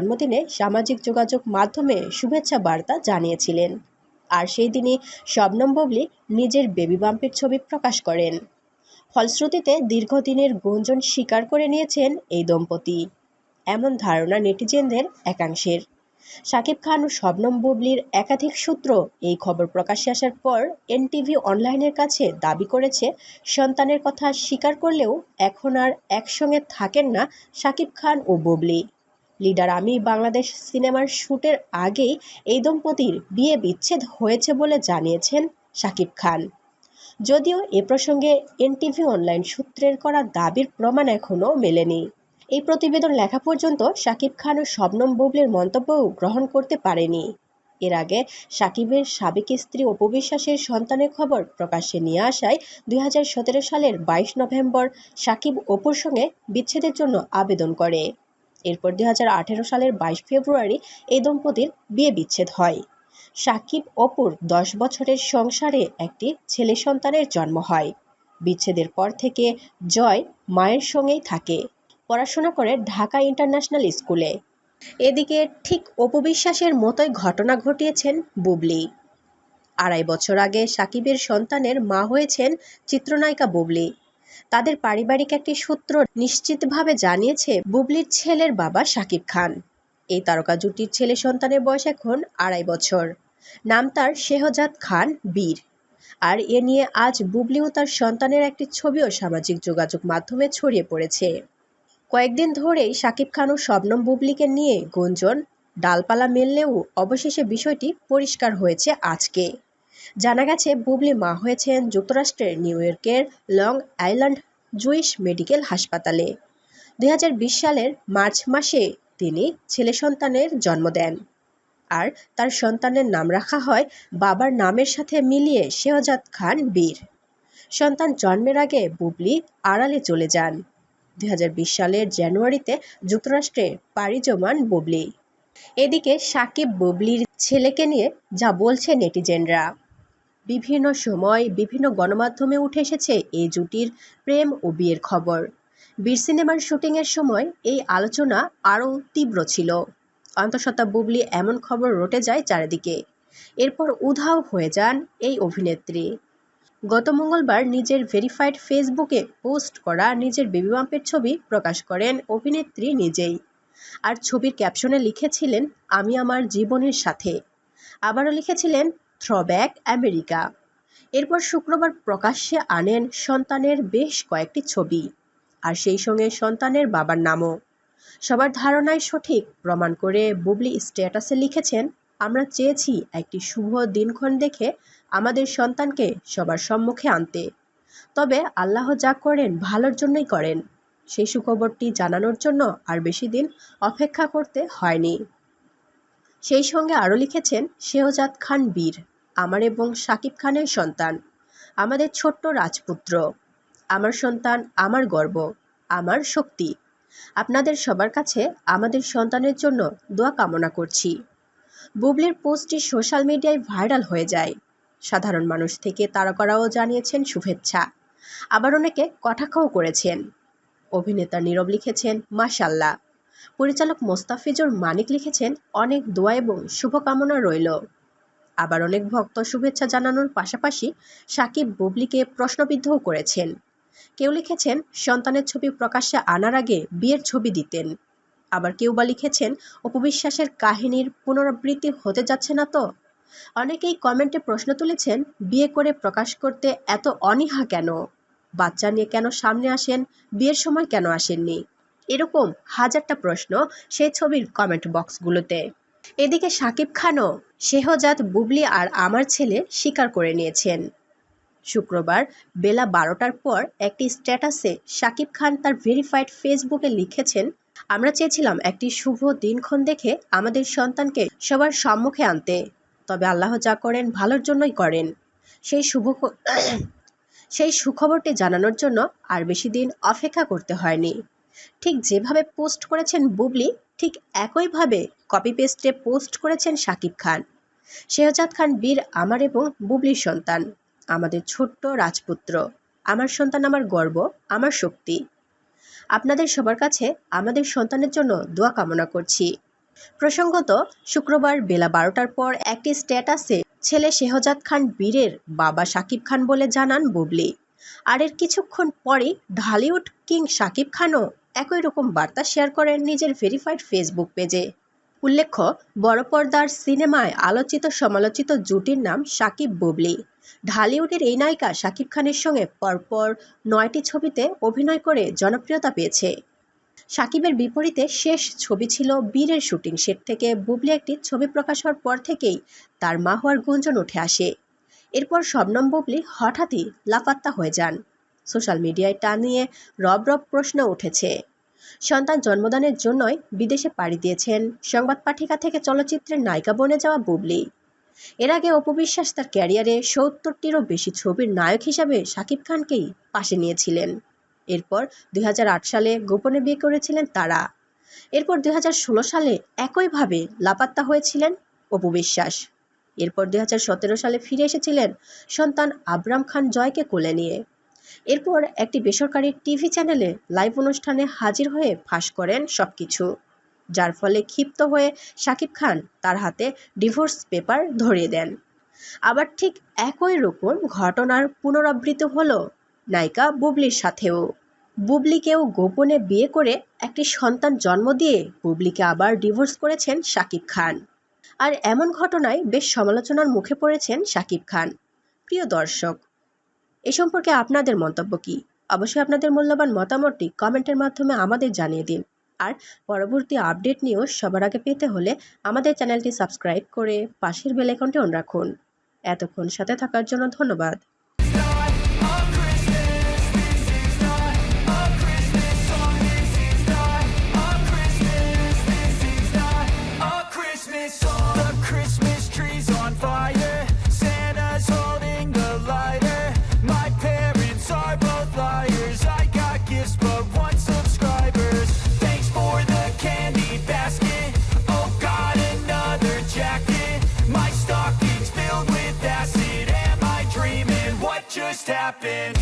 জন্মদিনে সামাজিক যোগাযোগ মাধ্যমে শুভেচ্ছা বার্তা জানিয়েছিলেন। আর সেই দিনই শবনম বুবলী নিজের বেবি বাম্পের ছবি প্রকাশ করেন। ফলশ্রুতিতে দীর্ঘদিনের গুঞ্জন স্বীকার করে নিয়েছেন এই দম্পতি, এমন ধারণা নেটিজেনদের একাংশের। শাকিব খান ও শবনম বুবলীর একাধিক সূত্র এই খবর প্রকাশ্যে আসার পর এনটিভি অনলাইনের কাছে দাবি করেছে, সন্তানের কথা স্বীকার করলেও এখন আর একসঙ্গে থাকেন না শাকিব খান ও বুবলী। লিডার আমি বাংলাদেশ সিনেমার শ্যুটের আগেই এই দম্পতির বিয়ে বিচ্ছেদ হয়েছে বলে জানিয়েছেন শাকিব খান। যদিও এ প্রসঙ্গে এনটিভি অনলাইন সূত্রের করা দাবির প্রমাণ এখনও মেলেনি। এই প্রতিবেদন লেখা পর্যন্ত শাকিব খান ও শবনম বুবলীর মন্তব্যও গ্রহণ করতে পারেনি। এর আগে শাকিবের সাবেক স্ত্রী অপু বিশ্বাসের সন্তানের খবর প্রকাশ্যে নিয়ে আসায় 2017 সালের 22 নভেম্বর শাকিব অপুর সঙ্গে বিচ্ছেদের জন্য আবেদন করে। এরপর 2018 সালের 22 ফেব্রুয়ারি এই দম্পতির বিয়ে বিচ্ছেদ হয়। শাকিব অপুর 10 বছরের সংসারে একটি ছেলে সন্তানের জন্ম হয়। বিচ্ছেদের পর থেকে জয় মায়ের সঙ্গেই থাকে। পড়াশোনা করে ঢাকা ইন্টারন্যাশনাল স্কুলে। এদিকে ঠিক অপু বিশ্বাসের মতোই ঘটনা ঘটিয়েছেন বুবলী। 2.5 বছর আগে শাকিবের সন্তানের মা হয়েছেন চিত্রনায়িকা বুবলী। তাদের পারিবারিক একটি সূত্র নিশ্চিতভাবে জানিয়েছে, বুবলীর ছেলের বাবা শাকিব খান। এই তারকা জুটির ছেলে সন্তানের বয়স এখন 2.5 বছর। নাম তার শেহজাদ খান বীর। আর এ নিয়ে আজ বুবলী ও তার সন্তানের একটি ছবিও সামাজিক যোগাযোগ মাধ্যমে ছড়িয়ে পড়েছে। কয়েকদিন ধরেই শাকিব খান ও শবনম বুবলীকে নিয়ে গুঞ্জন ডালপালা মেললেও অবশেষে বিষয়টি পরিষ্কার হয়েছে আজকে। জানা গেছে, বুবলী মা হয়েছেন যুক্তরাষ্ট্রের নিউ ইয়র্কের লং আইল্যান্ড জুইশ মেডিকেল হাসপাতালে। 2020 সালের মার্চ মাসে তিনি ছেলে সন্তানের জন্ম দেন। আর তার সন্তানের নাম রাখা হয় বাবার নামের সাথে মিলিয়ে শেহজাদ খান বীর। সন্তান জন্মের আগে বুবলী আড়ালে চলে যান। 2020 সালের জানুয়ারিতে যুক্তরাষ্ট্রে পাড়ি জমান বুবলী। এদিকে শাকিব বুবলীর ছেলেকে নিয়ে যা বলছে নেটিজেনরা। বিভিন্ন সময় বিভিন্ন গণমাধ্যমে উঠে এসেছে এই জুটির প্রেম ও বিয়ের খবর। বীর সিনেমার শুটিংয়ের সময় এই আলোচনা আরও তীব্র ছিল। অন্তঃসত্ত্বা বুবলী এমন খবর রটে যায় চারিদিকে। এরপর উধাও হয়ে যান এই অভিনেত্রী। গত মঙ্গলবার নিজের ভেরিফাইড ফেসবুকে পোস্ট করা নিজের বেবি বাম্পের ছবি প্রকাশ করেন অভিনেত্রী নিজেই। আর ছবির ক্যাপশনে লিখেছিলেন, আমি আমার জীবনের সাথে। আবারও লিখেছিলেন, থ্রোব্যাক আমেরিকা। এরপর শুক্রবার প্রকাশ্যে আনেন সন্তানের বেশ কয়েকটি ছবি, আর সেই সঙ্গে সন্তানের বাবার নামও। সবার ধারণায় সঠিক প্রমাণ করে বুবলী স্ট্যাটাসে লিখেছেন, আমরা চেয়েছি একটি শুভ দিনক্ষণ দেখে আমাদের সন্তানকে সবার সম্মুখে আনতে। তবে আল্লাহ যা করেন ভালোর জন্যই করেন। সেই সুখবরটি জানানোর জন্য আর বেশি দিন অপেক্ষা করতে হয়নি। সেই সঙ্গে আরও লিখেছেন, শেহজাদ খান বীর আমার এবং শাকিব খানের সন্তান, আমাদের ছোট্ট রাজপুত্র। আমার সন্তান আমার গর্ব, আমার শক্তি। আপনাদের সবার কাছে আমাদের সন্তানের জন্য দোয়া কামনা করছি। বুবলীর পোস্টটি সোশ্যাল মিডিয়ায় ভাইরাল হয়ে যায়। সাধারণ মানুষ থেকে তারকারাও জানিয়েছেন শুভেচ্ছা, আবার অনেকে কটাক্ষও করেছেন। অভিনেতা নীরব লিখেছেন, মাশাআল্লাহ। পরিচালক মোস্তাফিজুর মানিক লিখেছেন, অনেক দোয়া এবং শুভকামনা রইল। আবার অনেক ভক্ত শুভেচ্ছা জানানোর পাশাপাশি শাকিব বুবলীকে প্রশ্নবিদ্ধও করেছেন। কেউ লিখেছেন, সন্তানের ছবি প্রকাশ্যে আনার আগে বিয়ের ছবি দিতেন। আবার কেউ বা লিখেছেন, অপু বিশ্বাসের কাহিনীর পুনরাবৃত্তি হতে যাচ্ছে না তো। অনেকেই কমেন্টে প্রশ্ন তুলেছেন, বিয়ে করে প্রকাশ করতে এত অনীহা কেন? বাচ্চা নিয়ে কেন সামনে আসেন, বিয়ের সময় কেন আসেননি? এরকম হাজারটা প্রশ্ন সেই ছবির কমেন্ট বক্সগুলোতে। এদিকে শাকিব খানও শেহজাদ বুবলী আর আমার ছেলে স্বীকার করে নিয়েছেন। শুক্রবার বেলা 12টার পর একটি স্ট্যাটাসে শাকিব খান তার ভেরিফাইড ফেসবুকে লিখেছেন, আমরা চেয়েছিলাম একটি শুভ দিনক্ষণ দেখে আমাদের সন্তানকে সবার সম্মুখে আনতে। তবে আল্লাহ যা করেন ভালোর জন্যই করেন। সেই সুখবরটি জানানোর জন্য আর বেশি দিন অপেক্ষা করতে হয়নি। ঠিক যেভাবে পোস্ট করেছেন বুবলী, ঠিক একইভাবে কপি পেস্টে পোস্ট করেছেন শাকিব খান। শেহজাদ খান বীর আমার এবং বুবলীর সন্তান, আমাদের ছোট্ট রাজপুত্র। আমার সন্তান আমার গর্ব, আমার শক্তি। আপনাদের সবার কাছে আমাদের সন্তানের জন্য দোয়া কামনা করছি। প্রসঙ্গত, শুক্রবার বেলা 12টার পর একটি স্ট্যাটাসে ছেলে শেহজাদ খান বীরের বাবা শাকিব খান বলে জানান বুবলি। আর এর কিছুক্ষণ পরই ঢালিউড কিং শাকিব খানও একই রকম বার্তা শেয়ার করেন নিজের ভেরিফাইড ফেসবুক পেজে। উল্লেখ্য, বড় পর্দার সিনেমায় আলোচিত সমালোচিত জুটির নাম শাকিব বুবলি। ঢালিউডের এই নায়িকা শাকিব খানের সঙ্গে পরপর 9টি ছবিতে অভিনয় করে জনপ্রিয়তা পেয়েছে। শাকিবের বিপরীতে শেষ ছবি ছিল বীরের শুটিং সেট থেকে বুবলি একটি ছবি প্রকাশ হওয়ার পর থেকেই তার মা হওয়ার গুঞ্জন উঠে আসে। এরপর শবনম বুবলি হঠাৎই লাপাত্তা হয়ে যান। সোশ্যাল মিডিয়ায় তা নিয়ে রব রব প্রশ্ন উঠেছে। সন্তান জন্মদানের জন্যই বিদেশে পাড়ি দিয়েছেন সংবাদ পাঠিকা থেকে চলচ্চিত্রের নায়িকা বনে যাওয়া বুবলি। এর আগে অপু বিশ্বাস তার ক্যারিয়ারে 70টিরও বেশি ছবির নায়ক হিসাবে শাকিব খানকেই পাশে নিয়েছিলেন। এরপর 2008 সালে গোপনে বিয়ে করেছিলেন তারা। এরপর 2016 সালে একইভাবে লাপাত্তা হয়েছিলেন অপু বিশ্বাস। এরপর 2017 সালে ফিরে এসেছিলেন সন্তান আবরাম খান জয়কে কোলে নিয়ে। এরপর একটি বেসরকারি টিভি চ্যানেলে লাইভ অনুষ্ঠানে হাজির হয়ে ফাঁস করেন সবকিছু, যার ফলে ক্ষিপ্ত হয়ে শাকিব খান তার হাতে ডিভোর্স পেপার ধরিয়ে দেন। আবার ঠিক একই রকম ঘটনার পুনরাবৃত্তি হলো নায়িকা বুবলির সাথেও। বুবলিকেও গোপনে বিয়ে করে একটি সন্তান জন্ম দিয়ে বুবলিকে আবার ডিভোর্স করেছেন শাকিব খান। আর এমন ঘটনায় বেশ সমালোচনার মুখে পড়েছেন শাকিব খান। প্রিয় দর্শক, এ সম্পর্কে আপনাদের মন্তব্য কি? অবশ্যই আপনাদের মূল্যবান মতামতটি কমেন্টের মাধ্যমে আমাদের জানিয়ে দিন। আর পরবর্তী আপডেট নিউজ সবার আগে পেতে হলে আমাদের চ্যানেলটি সাবস্ক্রাইব করে পাশের বেল আইকনটি অন রাখুন। এতক্ষণ সাথে থাকার জন্য ধন্যবাদ। The Christmas tree's on fire. Santa's holding the lighter. My parents are both liars. I got gifts but 1 subscribers. Thanks for the candy basket. Oh God, another jacket. My stocking's filled with acid. Am I dreaming? What just happened?